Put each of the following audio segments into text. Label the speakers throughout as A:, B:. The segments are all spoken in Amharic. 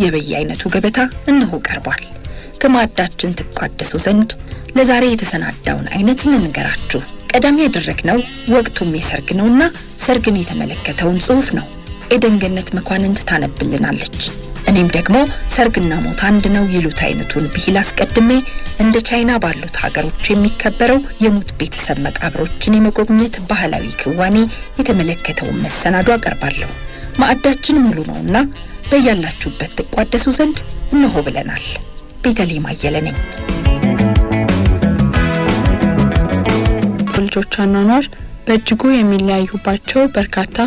A: የበየአይነቱ ገበታ እነሆ ቀርቧል። ከማዕዳችን ትቋደሱ ዘንድ ለዛሬ የተሰናዳውን አይነት እንንገራችሁ። ቀዳሚ ያደረግነው ወቅቱም የሰርግ ነውና ሰርግን የተመለከተውን ጽሑፍ ነው። ኤደን ገነት መኳንንት ታነብልናለች። እኔም ደግሞ ሰርግና ሞት አንድ ነው ይሉት አይነቱን ብሂል አስቀድሜ እንደ ቻይና ባሉት ሀገሮች የሚከበረው የሙት ቤተሰብ መቃብሮችን የመጎብኘት ባህላዊ ክዋኔ የተመለከተውን መሰናዶ አቀርባለሁ። ማዕዳችን ሙሉ ነውና በያላችሁበት ትቋደሱ ዘንድ እነሆ ብለናል። ቤተልሔም አየለ ነኝ።
B: ልጆች አኗኗር በእጅጉ የሚለያዩባቸው በርካታ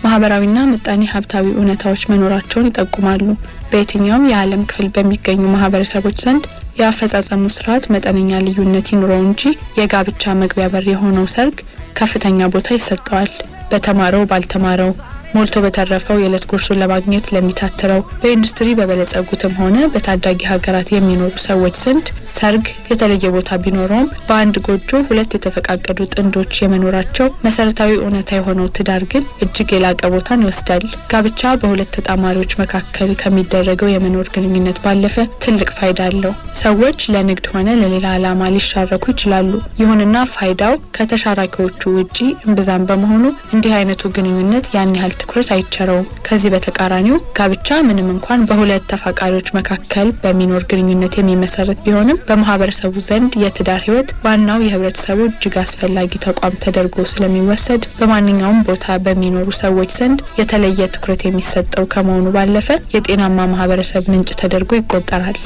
B: ማህበራዊና ምጣኔ ሀብታዊ እውነታዎች መኖራቸውን ይጠቁማሉ። በየትኛውም የዓለም ክፍል በሚገኙ ማህበረሰቦች ዘንድ የአፈጻጸሙ ስርዓት መጠነኛ ልዩነት ይኑረው እንጂ የጋብቻ መግቢያ በር የሆነው ሰርግ ከፍተኛ ቦታ ይሰጠዋል። በተማረው ባልተማረው፣ ሞልቶ በተረፈው የዕለት ጉርሱን ለማግኘት ለሚታተረው፣ በኢንዱስትሪ በበለጸጉትም ሆነ በታዳጊ ሀገራት የሚኖሩ ሰዎች ዘንድ ሰርግ የተለየ ቦታ ቢኖረውም በአንድ ጎጆ ሁለት የተፈቃቀዱ ጥንዶች የመኖራቸው መሰረታዊ እውነታ የሆነው ትዳር ግን እጅግ የላቀ ቦታን ይወስዳል። ጋብቻ በሁለት ተጣማሪዎች መካከል ከሚደረገው የመኖር ግንኙነት ባለፈ ትልቅ ፋይዳ አለው። ሰዎች ለንግድ ሆነ ለሌላ ዓላማ ሊሻረኩ ይችላሉ። ይሁንና ፋይዳው ከተሻራኪዎቹ ውጪ እምብዛም በመሆኑ እንዲህ አይነቱ ግንኙነት ያን ያህል ትኩረት አይቸረውም። ከዚህ በተቃራኒው ጋብቻ ምንም እንኳን በሁለት ተፋቃሪዎች መካከል በሚኖር ግንኙነት የሚመሰረት ቢሆንም በማህበረሰቡ ዘንድ የትዳር ህይወት ዋናው የህብረተሰቡ እጅግ አስፈላጊ ተቋም ተደርጎ ስለሚወሰድ በማንኛውም ቦታ በሚኖሩ ሰዎች ዘንድ የተለየ ትኩረት የሚሰጠው ከመሆኑ ባለፈ የጤናማ ማህበረሰብ ምንጭ ተደርጎ ይቆጠራል።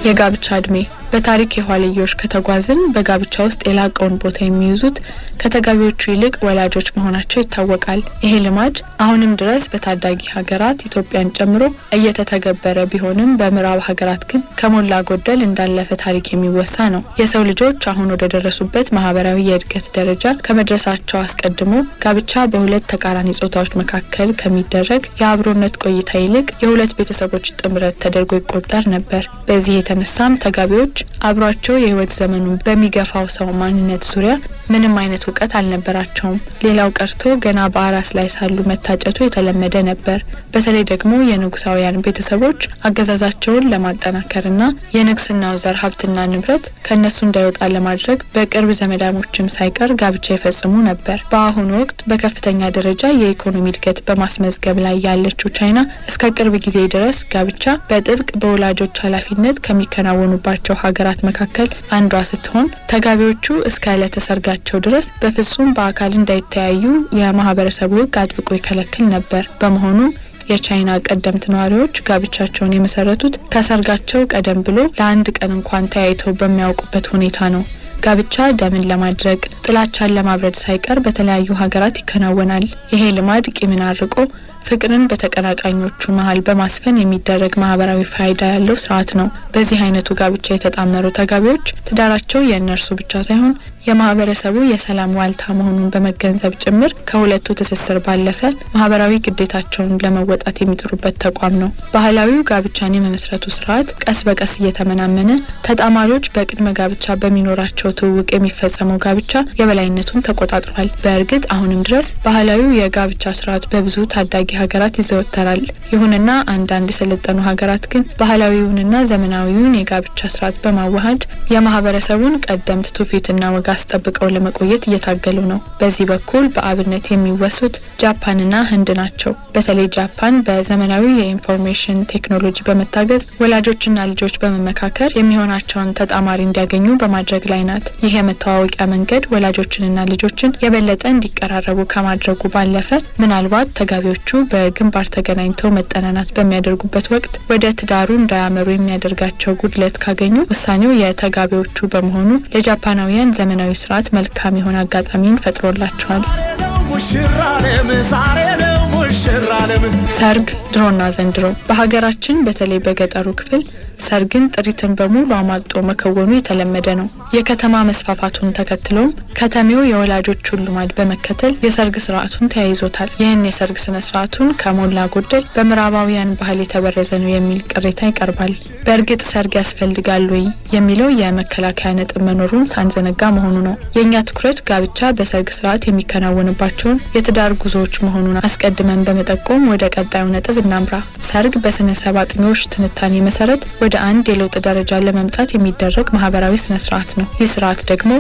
B: የጋብቻ እድሜ በታሪክ የኋልዮሽ ከተጓዝን በጋብቻ ውስጥ የላቀውን ቦታ የሚይዙት ከተጋቢዎቹ ይልቅ ወላጆች መሆናቸው ይታወቃል። ይሄ ልማድ አሁንም ድረስ በታዳጊ ሀገራት ኢትዮጵያን ጨምሮ እየተተገበረ ቢሆንም በምዕራብ ሀገራት ግን ከሞላ ጎደል እንዳለፈ ታሪክ የሚወሳ ነው። የሰው ልጆች አሁን ወደ ደረሱበት ማህበራዊ የእድገት ደረጃ ከመድረሳቸው አስቀድሞ ጋብቻ በሁለት ተቃራኒ ጾታዎች መካከል ከሚደረግ የአብሮነት ቆይታ ይልቅ የሁለት ቤተሰቦች ጥምረት ተደርጎ ይቆጠር ነበር። በዚህ የተነሳም ተጋቢዎች አብሯቸው የህይወት ዘመኑን በሚገፋው ሰው ማንነት ዙሪያ ምንም አይነት እውቀት አልነበራቸውም። ሌላው ቀርቶ ገና በአራስ ላይ ሳሉ መታጨቱ የተለመደ ነበር። በተለይ ደግሞ የንጉሳውያን ቤተሰቦች አገዛዛቸውን ለማጠናከርና የንግስናው ዘር ሀብትና ንብረት ከነሱ እንዳይወጣ ለማድረግ በቅርብ ዘመዳሞችም ሳይቀር ጋብቻ ይፈጽሙ ነበር። በአሁኑ ወቅት በከፍተኛ ደረጃ የኢኮኖሚ እድገት በማስመዝገብ ላይ ያለችው ቻይና እስከ ቅርብ ጊዜ ድረስ ጋብቻ በጥብቅ በወላጆች ኃላፊነት ከሚከናወኑባቸው ሀገራት መካከል አንዷ ስትሆን ተጋቢዎቹ እስከ ዕለተ ሰርጋቸው ድረስ በፍጹም በአካል እንዳይተያዩ የማህበረሰቡ ሕግ አጥብቆ ይከለክል ነበር። በመሆኑም የቻይና ቀደምት ነዋሪዎች ጋብቻቸውን የመሰረቱት ከሰርጋቸው ቀደም ብሎ ለአንድ ቀን እንኳን ተያይተው በሚያውቁበት ሁኔታ ነው። ጋብቻ ደምን ለማድረግ ጥላቻን ለማብረድ ሳይቀር በተለያዩ ሀገራት ይከናወናል። ይሄ ልማድ ቂምን አርቆ ፍቅርን በተቀናቃኞቹ መሃል በማስፈን የሚደረግ ማህበራዊ ፋይዳ ያለው ስርዓት ነው። በዚህ አይነቱ ጋብቻ የተጣመሩ ተጋቢዎች ትዳራቸው የእነርሱ ብቻ ሳይሆን የማህበረሰቡ የሰላም ዋልታ መሆኑን በመገንዘብ ጭምር ከሁለቱ ትስስር ባለፈ ማህበራዊ ግዴታቸውን ለመወጣት የሚጥሩበት ተቋም ነው። ባህላዊው ጋብቻን የመመስረቱ ስርዓት ቀስ በቀስ እየተመናመነ ተጣማሪዎች በቅድመ ጋብቻ በሚኖራቸው ትውውቅ የሚፈጸመው ጋብቻ የበላይነቱን ተቆጣጥሯል። በእርግጥ አሁንም ድረስ ባህላዊው የጋብቻ ስርዓት በብዙ ታዳጊ ሀገራት ይዘወተራል። ይሁንና አንዳንድ የሰለጠኑ ሀገራት ግን ባህላዊውንና ዘመናዊውን የጋብቻ ስርዓት በማዋሃድ የማህበረሰቡን ቀደምት ትውፊትና ወግ አስጠብቀው ለመቆየት እየታገሉ ነው። በዚህ በኩል በአብነት የሚወሱት ጃፓንና ህንድ ናቸው። በተለይ ጃፓን በዘመናዊ የኢንፎርሜሽን ቴክኖሎጂ በመታገዝ ወላጆችና ልጆች በመመካከር የሚሆናቸውን ተጣማሪ እንዲያገኙ በማድረግ ላይ ናት። ይህ የመተዋወቂያ መንገድ ወላጆችንና ልጆችን የበለጠ እንዲቀራረቡ ከማድረጉ ባለፈ ምናልባት ተጋቢዎቹ በግንባር ተገናኝተው መጠናናት በሚያደርጉበት ወቅት ወደ ትዳሩ እንዳያመሩ የሚያደርጋቸው ጉድለት ካገኙ ውሳኔው የተጋቢዎቹ በመሆኑ ለጃፓናውያን ዘመናዊ ስርዓት መልካም የሆነ አጋጣሚን ፈጥሮላቸዋል። ሰርግ ድሮና ዘንድሮ በሀገራችን በተለይ በገጠሩ ክፍል ሰርግን ጥሪትን በሙሉ አሟጦ መከወኑ የተለመደ ነው። የከተማ መስፋፋቱን ተከትሎም ከተሜው የወላጆቹን ልማድ በመከተል የሰርግ ስርዓቱን ተያይዞታል። ይህን የሰርግ ስነ ስርዓቱን ከሞላ ጎደል በምዕራባውያን ባህል የተበረዘ ነው የሚል ቅሬታ ይቀርባል። በእርግጥ ሰርግ ያስፈልጋል ወይ የሚለው የመከላከያ ነጥብ መኖሩን ሳንዘነጋ መሆኑ ነው። የእኛ ትኩረት ጋብቻ በሰርግ ስርዓት የሚከናወንባቸውን የትዳር ጉዞዎች መሆኑን አስቀድመን በመጠቆም ወደ ቀጣዩ ነጥብ እናምራ። ሰርግ በስነ ሰብ አጥኚዎች ትንታኔ መሰረት ወደ አንድ የለውጥ ደረጃ ለመምጣት የሚደረግ ማህበራዊ ስነ ስርዓት ነው። ይህ ስርዓት ደግሞ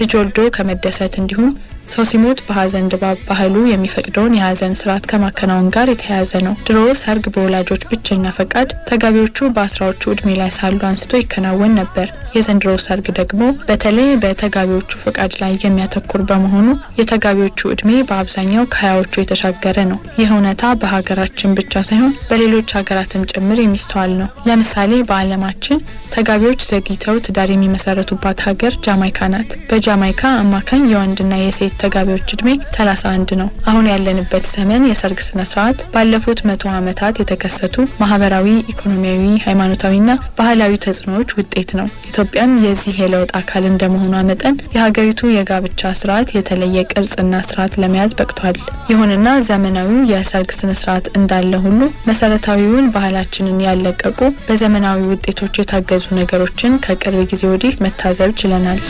B: ልጅ ወልዶ ከመደሰት እንዲሁም ሰው ሲሞት በሀዘን ድባብ ባህሉ የሚፈቅደውን የሀዘን ስርዓት ከማከናወን ጋር የተያያዘ ነው። ድሮ ሰርግ በወላጆች ብቸኛ ፈቃድ ተጋቢዎቹ በአስራዎቹ እድሜ ላይ ሳሉ አንስቶ ይከናወን ነበር። የዘንድሮ ሰርግ ደግሞ በተለይ በተጋቢዎቹ ፈቃድ ላይ የሚያተኩር በመሆኑ የተጋቢዎቹ እድሜ በአብዛኛው ከ20ዎቹ የተሻገረ ነው። ይህ እውነታ በሀገራችን ብቻ ሳይሆን በሌሎች ሀገራትም ጭምር የሚስተዋል ነው። ለምሳሌ በዓለማችን ተጋቢዎች ዘግይተው ትዳር የሚመሰረቱባት ሀገር ጃማይካ ናት። በጃማይካ አማካኝ የወንድና የሴት ተጋቢዎች እድሜ 31 ነው። አሁን ያለንበት ዘመን የሰርግ ስነ ስርዓት ባለፉት 100 ዓመታት የተከሰቱ ማህበራዊ፣ ኢኮኖሚያዊ፣ ሃይማኖታዊና ባህላዊ ተጽዕኖዎች ውጤት ነው። ኢትዮጵያም የዚህ የለውጥ አካል እንደመሆኗ መጠን የሀገሪቱ የጋብቻ ስርዓት የተለየ ቅርጽና ስርዓት ለመያዝ በቅቷል። ይሁንና ዘመናዊው የሰርግ ስነ ስርዓት እንዳለ ሁሉ መሰረታዊውን ባህላችንን ያለቀቁ በዘመናዊ ውጤቶች የታገዙ ነገሮችን ከቅርብ ጊዜ ወዲህ መታዘብ ችለናል።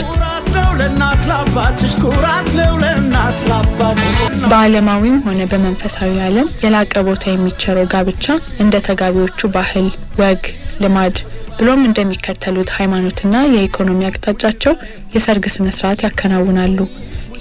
B: በዓለማዊም ሆነ በመንፈሳዊ ዓለም የላቀ ቦታ የሚቸረው ጋብቻ እንደ ተጋቢዎቹ ባህል፣ ወግ፣ ልማድ ብሎም እንደሚከተሉት ሃይማኖትና የኢኮኖሚ አቅጣጫቸው የሰርግ ስነ ስርዓት ያከናውናሉ።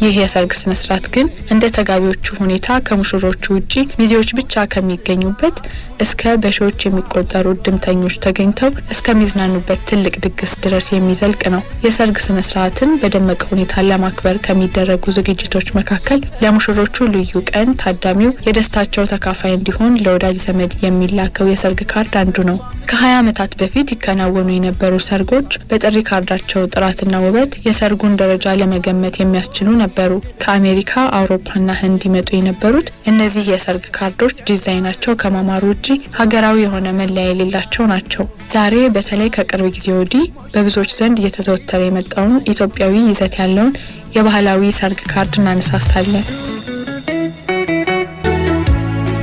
B: ይህ የሰርግ ስነ ስርዓት ግን እንደ ተጋቢዎቹ ሁኔታ ከሙሽሮቹ ውጪ ሚዜዎች ብቻ ከሚገኙበት እስከ በሺዎች የሚቆጠሩ እድምተኞች ተገኝተው እስከሚዝናኑበት ትልቅ ድግስ ድረስ የሚዘልቅ ነው። የሰርግ ስነ ስርዓትን በደመቀ ሁኔታ ለማክበር ከሚደረጉ ዝግጅቶች መካከል ለሙሽሮቹ ልዩ ቀን ታዳሚው የደስታቸው ተካፋይ እንዲሆን ለወዳጅ ዘመድ የሚላከው የሰርግ ካርድ አንዱ ነው። ከ20 ዓመታት በፊት ይከናወኑ የነበሩ ሰርጎች በጥሪ ካርዳቸው ጥራትና ውበት የሰርጉን ደረጃ ለመገመት የሚያስችሉ ነበሩ። ከአሜሪካ፣ አውሮፓና ህንድ ይመጡ የነበሩት እነዚህ የሰርግ ካርዶች ዲዛይናቸው ከማማሩ ውጪ ሀገራዊ የሆነ መለያ የሌላቸው ናቸው። ዛሬ በተለይ ከቅርብ ጊዜ ወዲህ በብዙዎች ዘንድ እየተዘወተረ የመጣውን ኢትዮጵያዊ ይዘት ያለውን የባህላዊ ሰርግ ካርድ እናነሳሳለን።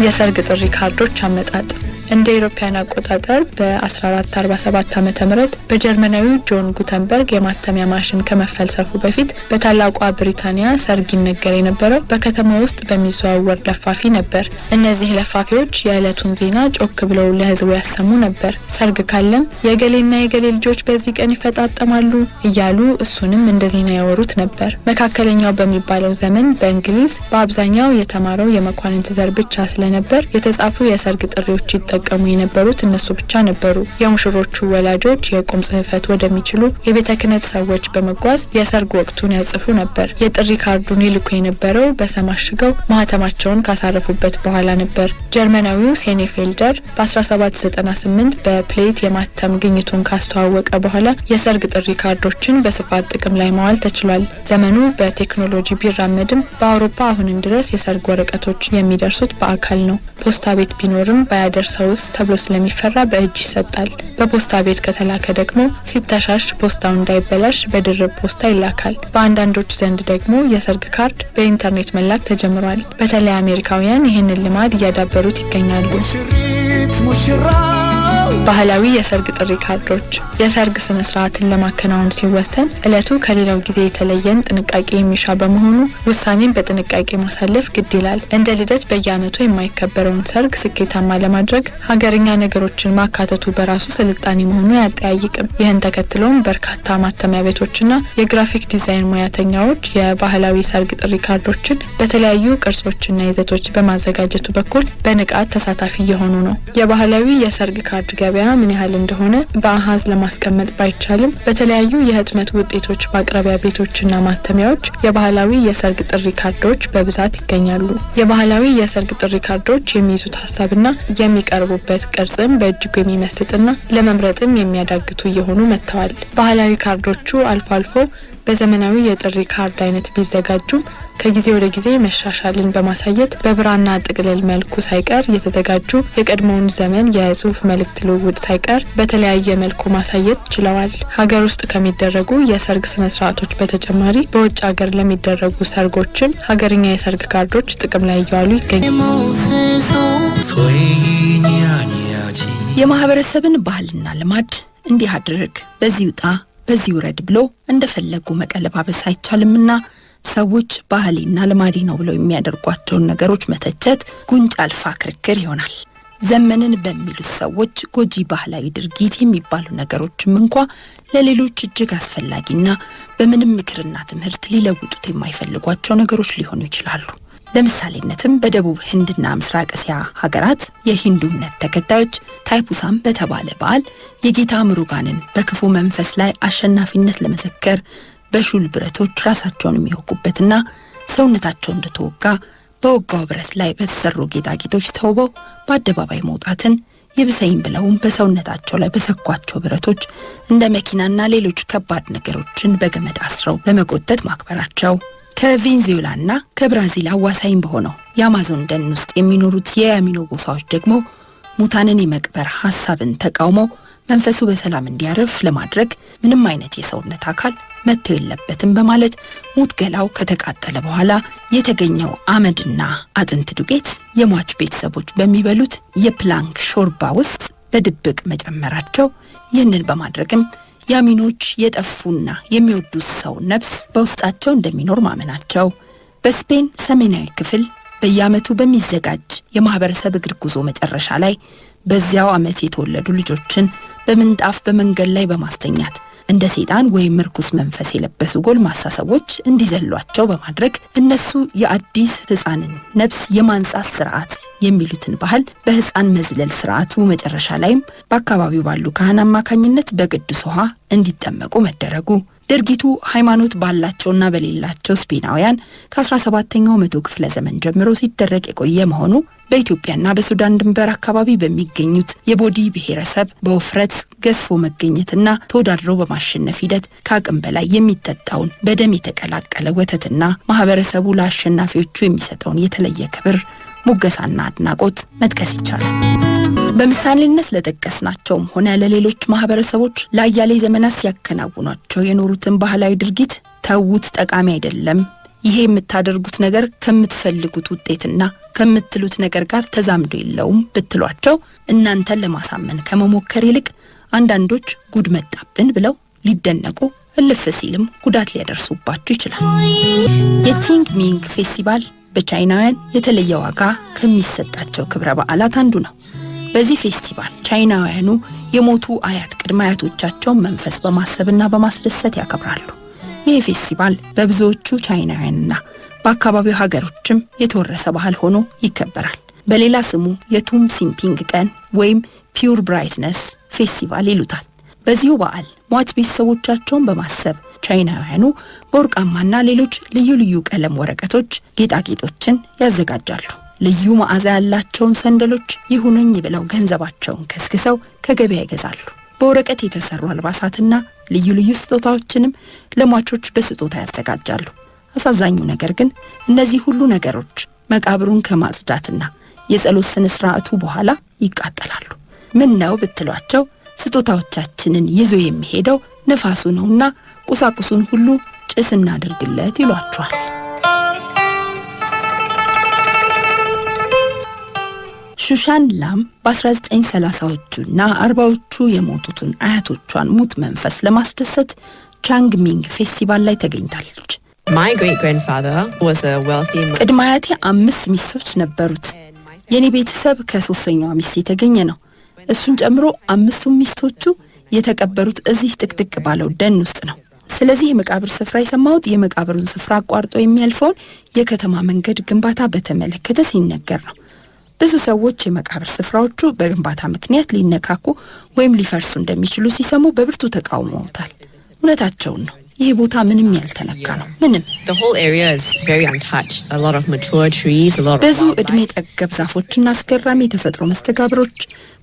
B: የሰርግ ጥሪ ካርዶች አመጣጥ እንደ ኢሮፒያን አቆጣጠር በ1447 ዓመተ ምህረት በጀርመናዊ ጆን ጉተንበርግ የማተሚያ ማሽን ከመፈልሰፉ በፊት በታላቋ ብሪታንያ ሰርግ ይነገር የነበረው በከተማ ውስጥ በሚዘዋወር ለፋፊ ነበር። እነዚህ ለፋፊዎች የዕለቱን ዜና ጮክ ብለው ለህዝቡ ያሰሙ ነበር። ሰርግ ካለም የገሌና የገሌ ልጆች በዚህ ቀን ይፈጣጠማሉ እያሉ እሱንም እንደ ዜና ያወሩት ነበር። መካከለኛው በሚባለው ዘመን በእንግሊዝ በአብዛኛው የተማረው የመኳንንት ዘር ብቻ ስለነበር የተጻፉ የሰርግ ጥሪዎች ቀሙ የነበሩት እነሱ ብቻ ነበሩ። የሙሽሮቹ ወላጆች የቁም ጽህፈት ወደሚችሉ የቤተ ክህነት ሰዎች በመጓዝ የሰርግ ወቅቱን ያጽፉ ነበር። የጥሪ ካርዱን ይልኩ የነበረው በሰማሽገው ማህተማቸውን ካሳረፉበት በኋላ ነበር። ጀርመናዊው ሴኔፌልደር በ1798 በፕሌት የማተም ግኝቱን ካስተዋወቀ በኋላ የሰርግ ጥሪ ካርዶችን በስፋት ጥቅም ላይ ማዋል ተችሏል። ዘመኑ በቴክኖሎጂ ቢራመድም በአውሮፓ አሁንም ድረስ የሰርግ ወረቀቶች የሚደርሱት በአካል ነው። ፖስታ ቤት ቢኖርም ባያደርሰው ተብሎ ስለሚፈራ በእጅ ይሰጣል። በፖስታ ቤት ከተላከ ደግሞ ሲተሻሽ ፖስታው እንዳይበላሽ በድርብ ፖስታ ይላካል። በአንዳንዶች ዘንድ ደግሞ የሰርግ ካርድ በኢንተርኔት መላክ ተጀምሯል። በተለይ አሜሪካውያን ይህንን ልማድ እያዳበሩት ይገኛሉ። ባህላዊ የሰርግ ጥሪ ካርዶች የሰርግ ስነ ስርዓትን ለማከናወን ሲወሰን እለቱ ከሌላው ጊዜ የተለየን ጥንቃቄ የሚሻ በመሆኑ ውሳኔን በጥንቃቄ ማሳለፍ ግድ ይላል። እንደ ልደት በየዓመቱ የማይከበረውን ሰርግ ስኬታማ ለማድረግ ሀገርኛ ነገሮችን ማካተቱ በራሱ ስልጣኔ መሆኑ አያጠያይቅም። ይህን ተከትሎም በርካታ ማተሚያ ቤቶችና የግራፊክ ዲዛይን ሙያተኛዎች የባህላዊ ሰርግ ጥሪ ካርዶችን በተለያዩ ቅርጾችና ይዘቶች በማዘጋጀቱ በኩል በንቃት ተሳታፊ የሆኑ ነው። የባህላዊ የሰርግ ካርድ ገበያ ምን ያህል እንደሆነ በአሃዝ ለማስቀመጥ ባይቻልም በተለያዩ የህትመት ውጤቶች ማቅረቢያ ቤቶችና ማተሚያዎች የባህላዊ የሰርግ ጥሪ ካርዶች በብዛት ይገኛሉ። የባህላዊ የሰርግ ጥሪ ካርዶች የሚይዙት ሀሳብና የሚቀርቡበት ቅርጽም በእጅጉ የሚመስጥና ለመምረጥም የሚያዳግቱ እየሆኑ መጥተዋል። ባህላዊ ካርዶቹ አልፎ አልፎ በዘመናዊ የጥሪ ካርድ አይነት ቢዘጋጁም ከጊዜ ወደ ጊዜ መሻሻልን በማሳየት በብራና ጥቅልል መልኩ ሳይቀር የተዘጋጁ የቀድሞውን ዘመን የጽሁፍ መልእክት ልውውጥ ሳይቀር በተለያየ መልኩ ማሳየት ችለዋል። ሀገር ውስጥ ከሚደረጉ የሰርግ ስነ ስርዓቶች በተጨማሪ በውጭ ሀገር ለሚደረጉ ሰርጎችም ሀገርኛ የሰርግ ካርዶች ጥቅም ላይ እየዋሉ ይገኛሉ።
A: የማህበረሰብን ባህልና ልማድ እንዲህ አድርግ፣ በዚህ ውጣ፣ በዚህ ውረድ ብሎ እንደፈለጉ መቀለባበስ አይቻልምና ሰዎች ባህልና ልማዲ ነው ብለው የሚያደርጓቸውን ነገሮች መተቸት ጉንጭ አልፋ ክርክር ይሆናል። ዘመንን በሚሉት ሰዎች ጎጂ ባህላዊ ድርጊት የሚባሉ ነገሮችም እንኳ ለሌሎች እጅግ አስፈላጊና በምንም ምክርና ትምህርት ሊለውጡት የማይፈልጓቸው ነገሮች ሊሆኑ ይችላሉ። ለምሳሌነትም በደቡብ ህንድና ምስራቅ እስያ ሀገራት የሂንዱ እምነት ተከታዮች ታይፑሳም በተባለ በዓል የጌታ ምሩጋንን በክፉ መንፈስ ላይ አሸናፊነት ለመዘከር በሹል ብረቶች ራሳቸውን የሚወጉበትና ሰውነታቸው እንደተወጋ በወጋው ብረት ላይ በተሰሩ ጌጣጌጦች ተውበው በአደባባይ መውጣትን ይብሰኝ ብለውም በሰውነታቸው ላይ በሰኳቸው ብረቶች እንደ መኪናና ሌሎች ከባድ ነገሮችን በገመድ አስረው በመጎተት ማክበራቸው፣ ከቬንዙዌላና ከብራዚል አዋሳኝ በሆነው የአማዞን ደን ውስጥ የሚኖሩት የያሚኖ ጎሳዎች ደግሞ ሙታንን የመቅበር ሐሳብን ተቃውመው መንፈሱ በሰላም እንዲያርፍ ለማድረግ ምንም አይነት የሰውነት አካል መተው የለበትም በማለት ሙት ገላው ከተቃጠለ በኋላ የተገኘው አመድና አጥንት ዱቄት የሟች ቤተሰቦች በሚበሉት የፕላንክ ሾርባ ውስጥ በድብቅ መጨመራቸው፣ ይህንን በማድረግም ያሚኖች የጠፉና የሚወዱት ሰው ነፍስ በውስጣቸው እንደሚኖር ማመናቸው፣ በስፔን ሰሜናዊ ክፍል በየዓመቱ በሚዘጋጅ የማህበረሰብ እግር ጉዞ መጨረሻ ላይ በዚያው ዓመት የተወለዱ ልጆችን በምንጣፍ በመንገድ ላይ በማስተኛት እንደ ሰይጣን ወይም ርኩስ መንፈስ የለበሱ ጎልማሳ ሰዎች እንዲዘሏቸው በማድረግ እነሱ የአዲስ ሕፃንን ነፍስ የማንጻት ስርዓት የሚሉትን ባህል በሕፃን መዝለል ስርዓቱ መጨረሻ ላይም በአካባቢው ባሉ ካህን አማካኝነት በቅዱስ ውሃ እንዲጠመቁ መደረጉ፣ ድርጊቱ ሃይማኖት ባላቸውና በሌላቸው ስፔናውያን ከ17ኛው መቶ ክፍለ ዘመን ጀምሮ ሲደረግ የቆየ መሆኑ በኢትዮጵያና በሱዳን ድንበር አካባቢ በሚገኙት የቦዲ ብሔረሰብ በውፍረት ገዝፎ መገኘትና ተወዳድሮ በማሸነፍ ሂደት ከአቅም በላይ የሚጠጣውን በደም የተቀላቀለ ወተትና ማህበረሰቡ ለአሸናፊዎቹ የሚሰጠውን የተለየ ክብር፣ ሙገሳና አድናቆት መጥቀስ ይቻላል። በምሳሌነት ለጠቀስናቸውም ሆነ ለሌሎች ማህበረሰቦች ለአያሌ ዘመናት ሲያከናውኗቸው የኖሩትን ባህላዊ ድርጊት ተውት፣ ጠቃሚ አይደለም፣ ይሄ የምታደርጉት ነገር ከምትፈልጉት ውጤትና ከምትሉት ነገር ጋር ተዛምዶ የለውም ብትሏቸው እናንተን ለማሳመን ከመሞከር ይልቅ አንዳንዶች ጉድ መጣብን ብለው ሊደነቁ እልፍ ሲልም ጉዳት ሊያደርሱባቸው ይችላል። የቺንግ ሚንግ ፌስቲቫል በቻይናውያን የተለየ ዋጋ ከሚሰጣቸው ክብረ በዓላት አንዱ ነው። በዚህ ፌስቲቫል ቻይናውያኑ የሞቱ አያት ቅድመ አያቶቻቸውን መንፈስ በማሰብና በማስደሰት ያከብራሉ። ይህ ፌስቲቫል በብዙዎቹ ቻይናውያንና በአካባቢው ሀገሮችም የተወረሰ ባህል ሆኖ ይከበራል። በሌላ ስሙ የቱም ሲምፒንግ ቀን ወይም ፒውር ብራይትነስ ፌስቲቫል ይሉታል። በዚሁ በዓል ሟች ቤተሰቦቻቸውን በማሰብ ቻይናውያኑ በወርቃማና ሌሎች ልዩ ልዩ ቀለም ወረቀቶች ጌጣጌጦችን ያዘጋጃሉ። ልዩ መዓዛ ያላቸውን ሰንደሎች ይሁነኝ ብለው ገንዘባቸውን ከስክሰው ከገበያ ይገዛሉ። በወረቀት የተሰሩ አልባሳትና ልዩ ልዩ ስጦታዎችንም ለሟቾች በስጦታ ያዘጋጃሉ። አሳዛኙ ነገር ግን እነዚህ ሁሉ ነገሮች መቃብሩን ከማጽዳትና የጸሎት ስነ ስርዓቱ በኋላ ይቃጠላሉ። ምን ነው ብትሏቸው ስጦታዎቻችንን ይዞ የሚሄደው ነፋሱ ነውና ቁሳቁሱን ሁሉ ጭስ እናድርግለት ይሏቸዋል። ሹሻን ላም በ1930ዎቹና 40ዎቹ የሞቱትን አያቶቿን ሙት መንፈስ ለማስደሰት ቻንግ ሚንግ ፌስቲቫል ላይ ተገኝታለች።
C: My great-grandfather was a wealthy man.
A: ቅድመ አያቴ 5 ሚስቶች ነበሩት። የኔ ቤተሰብ ከ3ኛዋ ሚስት የተገኘ ነው። እሱን ጨምሮ 5ቱም ሚስቶቹ የተቀበሩት እዚህ ጥቅጥቅ ባለው ደን ውስጥ ነው። ስለዚህ የመቃብር ስፍራ የሰማሁት የመቃብሩን ስፍራ አቋርጦ የሚያልፈውን የከተማ መንገድ ግንባታ በተመለከተ ሲነገር ነው። ብዙ ሰዎች የመቃብር ስፍራዎቹ በግንባታ ምክንያት ሊነካኩ ወይም ሊፈርሱ እንደሚችሉ ሲሰሙ በብርቱ ተቃውመውታል። እውነታቸውን ነው። ይህ ቦታ ምንም ያልተነካ ነው። ምንም
C: The whole area is very untouched. A lot of mature trees, a lot of
A: ብዙ እድሜ ጠገብ ዛፎችና አስገራሚ የተፈጥሮ መስተጋብሮች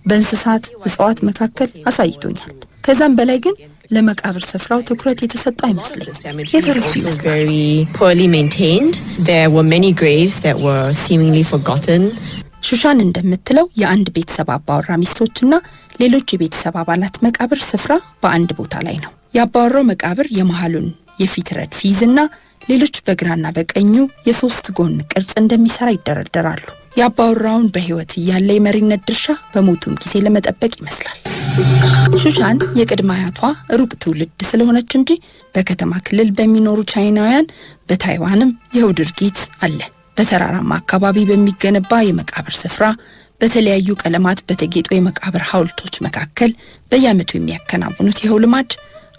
A: በእንስሳት እጽዋት መካከል አሳይቶኛል። ከዛም በላይ ግን ለመቃብር ስፍራው ትኩረት የተሰጠው አይመስለኝ። የተረሱ ይመስላል።
C: Very poorly maintained. There were many graves that were seemingly forgotten.
A: ሹሻን እንደምትለው የአንድ ቤተሰብ አባወራ ሚስቶችና ሌሎች የቤተሰብ አባላት መቃብር ስፍራ በአንድ ቦታ ላይ ነው። የአባወራው መቃብር የመሃሉን የፊት ረድፍ ይዝና ሌሎች በግራና በቀኙ የሶስት ጎን ቅርጽ እንደሚሰራ ይደረደራሉ። የአባወራውን በህይወት ያለ የመሪነት ድርሻ በሞቱም ጊዜ ለመጠበቅ ይመስላል። ሹሻን የቅድመ አያቷ ሩቅ ትውልድ ስለሆነች እንጂ በከተማ ክልል በሚኖሩ ቻይናውያን በታይዋንም ይኸው ድርጊት አለ። በተራራማ አካባቢ በሚገነባ የመቃብር ስፍራ በተለያዩ ቀለማት በተጌጡ የመቃብር ሐውልቶች መካከል በየዓመቱ የሚያከናውኑት ይኸው ልማድ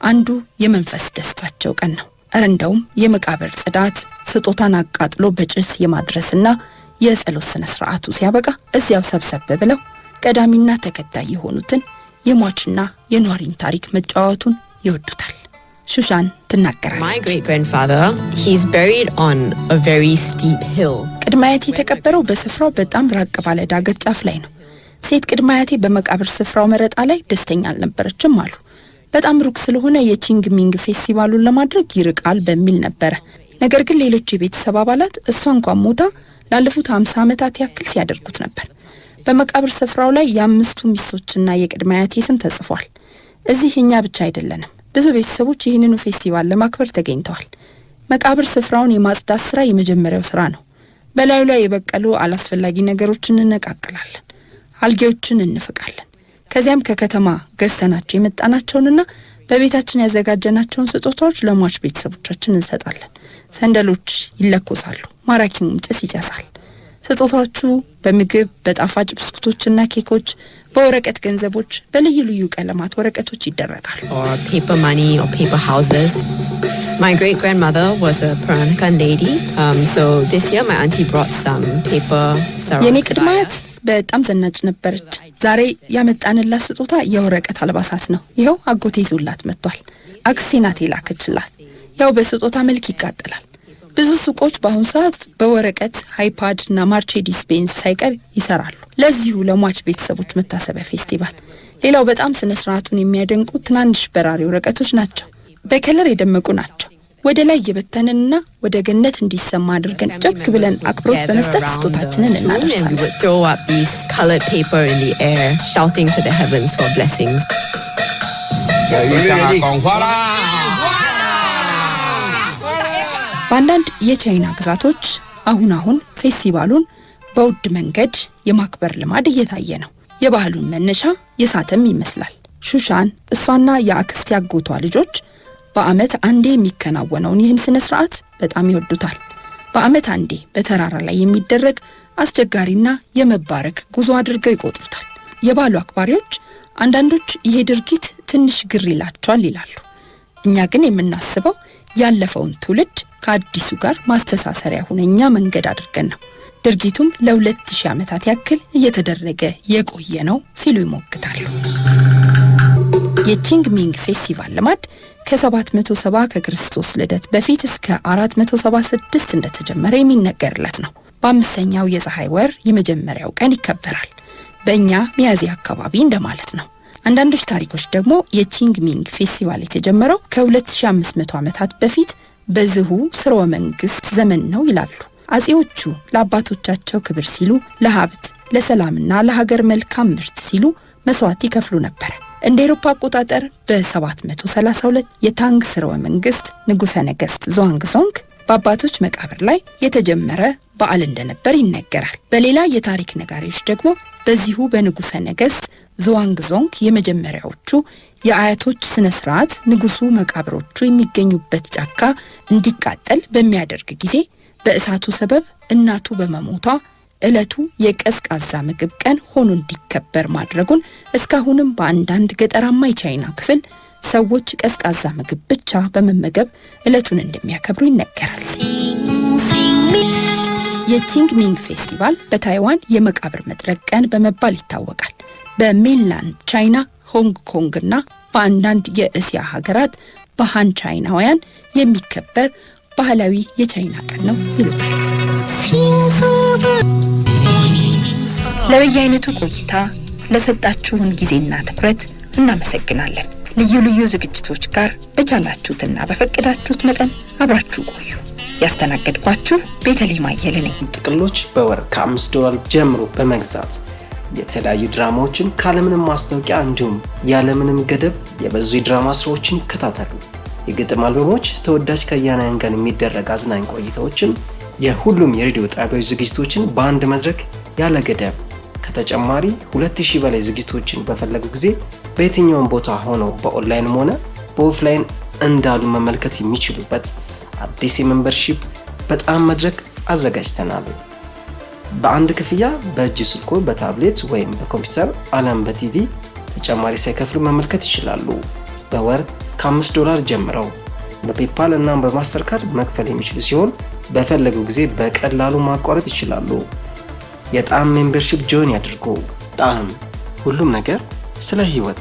A: አንዱ የመንፈስ ደስታቸው ቀን ነው። እንደውም የመቃብር ጽዳት፣ ስጦታን አቃጥሎ በጭስ የማድረስና የጸሎት ስነ ስርዓቱ ሲያበቃ እዚያው ሰብሰብ ብለው ቀዳሚና ተከታይ የሆኑትን የሟችና የኗሪን ታሪክ መጫወቱን ይወዱታል። ሹሻን ትናገራለች።
C: My great grandfather, he's buried on a very steep hill.
A: ቅድማያቴ የተቀበረው በስፍራው በጣም ራቅ ባለ ዳገት ጫፍ ላይ ነው። ሴት ቅድማያቴ በመቃብር ስፍራው መረጣ ላይ ደስተኛ አልነበረችም አሉ። በጣም ሩቅ ስለሆነ የቺንግ ሚንግ ፌስቲቫሉን ለማድረግ ይርቃል በሚል ነበር። ነገር ግን ሌሎች የቤተሰብ አባላት እሷ እንኳን ሞታ ላለፉት 50 ዓመታት ያክል ሲያደርጉት ነበር። በመቃብር ስፍራው ላይ የአምስቱ ሚስቶችና የቅድማያቴ ስም ተጽፏል። እዚህ እኛ ብቻ አይደለንም። ብዙ ቤተሰቦች ይህንኑ ፌስቲቫል ለማክበር ተገኝተዋል። መቃብር ስፍራውን የማጽዳት ስራ የመጀመሪያው ስራ ነው። በላዩ ላይ የበቀሉ አላስፈላጊ ነገሮችን እንነቃቅላለን፣ አልጌዎችን እንፍቃለን። ከዚያም ከከተማ ገዝተናቸው የመጣናቸውንና በቤታችን ያዘጋጀናቸውን ስጦታዎች ለሟች ቤተሰቦቻችን እንሰጣለን። ሰንደሎች ይለኮሳሉ፣ ማራኪውም ጭስ ይጨሳል። ስጦታዎቹ በምግብ፣ በጣፋጭ ብስኩቶችና ኬኮች፣ በወረቀት ገንዘቦች፣ በልዩ ልዩ ቀለማት ወረቀቶች ይደረጋሉ።
C: Or paper money or paper houses. My great grandmother was a Peranakan lady. So this year my auntie brought some paper sarong.
A: የኔ ቅድማያት በጣም ዘናጭ ነበረች። ዛሬ ያመጣንላት ስጦታ የወረቀት አልባሳት ነው። ይኸው አጎቴ ይዞላት መጥቷል። አክስቴ ናት የላከችላት። ያው በስጦታ መልክ ይቃጠላል። ብዙ ሱቆች በአሁኑ ሰዓት በወረቀት ሃይፓድ እና ማርቼዲስ ቤንዝ ሳይቀር ይሰራሉ ለዚሁ ለሟች ቤተሰቦች መታሰቢያ ፌስቲቫል። ሌላው በጣም ስነ ስርዓቱን የሚያደንቁ ትናንሽ በራሪ ወረቀቶች ናቸው። በከለር የደመቁ ናቸው። ወደ ላይ እየበተንንና ወደ ገነት እንዲሰማ አድርገን ጮክ ብለን አክብሮት በመስጠት ስጦታችንን እናደርሳለን።
C: And we would throw up these colored paper in the air, shouting to the heavens for blessings.
A: በአንዳንድ የቻይና ግዛቶች አሁን ፌስቲቫሉን በውድ መንገድ የማክበር ልማድ እየታየ ነው። የባህሉን መነሻ የሳተም ይመስላል። ሹሻን እሷና የአክስት ያጎቷ ልጆች በአመት አንዴ የሚከናወነውን ይህን ስነ ስርዓት በጣም ይወዱታል። በአመት አንዴ በተራራ ላይ የሚደረግ አስቸጋሪና የመባረክ ጉዞ አድርገው ይቆጥሩታል። የባህሉ አክባሪዎች አንዳንዶች ይሄ ድርጊት ትንሽ ግር ይላቸዋል ይላሉ። እኛ ግን የምናስበው ያለፈውን ትውልድ ከአዲሱ ጋር ማስተሳሰሪያ ሁነኛ መንገድ አድርገን ነው። ድርጊቱም ለ2000 ዓመታት ያክል እየተደረገ የቆየ ነው ሲሉ ይሞግታሉ። የቺንግ ሚንግ ፌስቲቫል ልማድ ከ770 ከክርስቶስ ልደት በፊት እስከ 476 እንደተጀመረ የሚነገርለት ነው። በአምስተኛው የፀሐይ ወር የመጀመሪያው ቀን ይከበራል። በእኛ ሚያዝያ አካባቢ እንደማለት ነው። አንዳንዶች ታሪኮች ደግሞ የቺንግ ሚንግ ፌስቲቫል የተጀመረው ከ2500 ዓመታት በፊት በዝሁ ስርወ መንግስት ዘመን ነው ይላሉ። አጼዎቹ ለአባቶቻቸው ክብር ሲሉ ለሀብት፣ ለሰላምና ለሀገር መልካም ምርት ሲሉ መስዋዕት ይከፍሉ ነበር። እንደ አውሮፓ አቆጣጠር በ732 የታንግ ስርወ መንግስት ንጉሠ ነገሥት ዙዋንግዞንግ በአባቶች መቃብር ላይ የተጀመረ በዓል እንደነበር ይነገራል። በሌላ የታሪክ ነጋሪዎች ደግሞ በዚሁ በንጉሠ ነገሥት ዙዋንግዞንግ የመጀመሪያዎቹ የአያቶች ስነ ስርዓት ንጉሱ መቃብሮቹ የሚገኙበት ጫካ እንዲቃጠል በሚያደርግ ጊዜ በእሳቱ ሰበብ እናቱ በመሞቷ ዕለቱ የቀዝቃዛ ምግብ ቀን ሆኖ እንዲከበር ማድረጉን እስካሁንም በአንዳንድ ገጠራማ የቻይና ክፍል ሰዎች ቀዝቃዛ ምግብ ብቻ በመመገብ ዕለቱን እንደሚያከብሩ ይነገራል። የቺንግ ሚንግ ፌስቲቫል በታይዋን የመቃብር መጥረቅ ቀን በመባል ይታወቃል። በሜንላንድ ቻይና፣ ሆንግ ኮንግ እና በአንዳንድ የእስያ ሀገራት በሃን ቻይናውያን የሚከበር ባህላዊ የቻይና ቀን ነው ይሉታል። ለበየአይነቱ ቆይታ ለሰጣችሁን ጊዜና ትኩረት እናመሰግናለን። ልዩ ልዩ ዝግጅቶች ጋር በቻላችሁትና በፈቀዳችሁት መጠን አብራችሁ ቆዩ። ያስተናገድኳችሁ ቤተልሔም አየለ ነኝ።
D: ጥቅሎች በወር $5 ጀምሮ በመግዛት የተለያዩ ድራማዎችን ካለምንም ማስታወቂያ እንዲሁም ያለምንም ገደብ የበዙ የድራማ ስራዎችን ይከታተሉ። የግጥም አልበሞች፣ ተወዳጅ ከያናያን ጋር የሚደረግ አዝናኝ ቆይታዎችን፣ የሁሉም የሬዲዮ ጣቢያዎች ዝግጅቶችን በአንድ መድረክ ያለ ገደብ ከተጨማሪ 2000 በላይ ዝግጅቶችን በፈለጉ ጊዜ በየትኛውም ቦታ ሆነው በኦንላይንም ሆነ በኦፍላይን እንዳሉ መመልከት የሚችሉበት አዲስ የሜምበርሺፕ በጣም መድረክ አዘጋጅተናል። በአንድ ክፍያ በእጅ ስልኮ፣ በታብሌት ወይም በኮምፒውተር አለም በቲቪ ተጨማሪ ሳይከፍሉ መመልከት ይችላሉ። በወር $5 ጀምረው በፔፓል እና በማስተርካርድ መክፈል የሚችሉ ሲሆን በፈለጉ ጊዜ በቀላሉ ማቋረጥ ይችላሉ። የጣዕም ሜምበርሺፕ ጆይን ያድርጉ። ጣዕም፣ ሁሉም ነገር ስለ ህይወት።